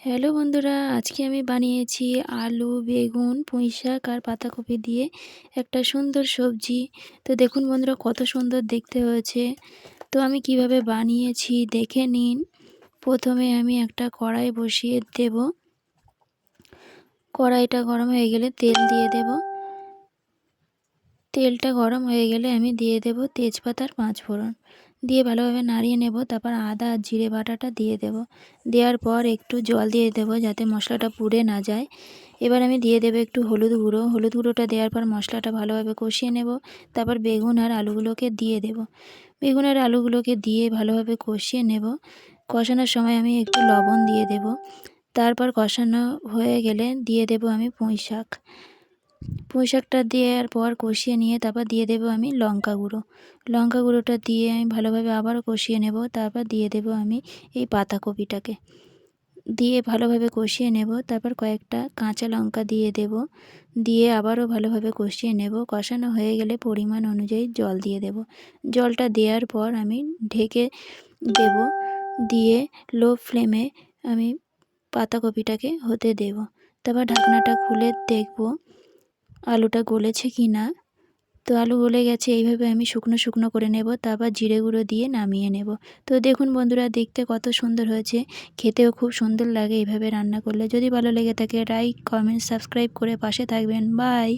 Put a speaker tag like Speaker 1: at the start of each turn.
Speaker 1: Hello বন্ধুরা, আজকে আমি বানিয়েছি আলু, বেগুন, পুঁইশাক আর পাতাকপি দিয়ে একটা সুন্দর সবজি। তো দেখুন বন্ধুরা, কত সুন্দর দেখতে হয়েছে। তো আমি কিভাবে বানিয়েছি দেখে নিন। প্রথমে আমি একটা কড়াই বসিয়ে দেব। কড়াইটা গরম হয়ে গেলে তেল দিয়ে দেব। তেলটা গরম হয়ে গেলে আমি দিয়ে দেব তেজপাতা আর পাঁচফোড়ন। দিয়ে ভালোভাবে নাড়িয়ে নেব। তারপর আদা আর জিরে বাটাটা দিয়ে দেব। দেওয়ার পর একটু জল দিয়ে দেব যাতে মশলাটা পুড়ে না যায়। এবার আমি দিয়ে দেব একটু হলুদ গুঁড়ো। হলুদ গুঁড়োটা দেওয়ার পর মশলাটা ভালোভাবে কষিয়ে নেব। তারপর বেগুন আর আলুগুলোকে দিয়ে দেব। বেগুন আর আলুগুলোকে দিয়ে ভালোভাবে কষিয়ে নেব। কষানোর সময় আমি একটু লবণ দিয়ে দেব। তারপর কষানো হয়ে গেলে দিয়ে দেব আমি পুঁইশাক। পুঁইশাকটা দেওয়ার পর কষিয়ে নিয়ে তারপর দিয়ে দেব আমি লঙ্কা গুঁড়ো। লঙ্কা গুঁড়োটা দিয়ে আমি ভালোভাবে আবারও কষিয়ে নেব। তারপর দিয়ে দেব আমি এই পাতাকপিটাকে। দিয়ে ভালোভাবে কষিয়ে নেব। তারপর কয়েকটা কাঁচা লঙ্কা দিয়ে দেব। দিয়ে আবারও ভালোভাবে কষিয়ে নেব। কষানো হয়ে গেলে পরিমাণ অনুযায়ী জল দিয়ে দেব। জলটা দেওয়ার পর আমি ঢেকে দেব। দিয়ে লো ফ্লেমে আমি পাতাকপিটাকে হতে দেব। তারপর ঢাকনাটা খুলে দেখব আলুটা গলেছে কি না। তো আলু গলে গেছে। এইভাবে আমি শুকনো শুকনো করে নেব। তারপর জিরে গুঁড়ো দিয়ে নামিয়ে নেব। তো দেখুন বন্ধুরা, দেখতে কত সুন্দর হয়েছে। খেতেও খুব সুন্দর লাগে এইভাবে রান্না করলে। যদি ভালো লেগে থাকে লাইক, কমেন্ট, সাবস্ক্রাইব করে পাশে থাকবেন। বাই।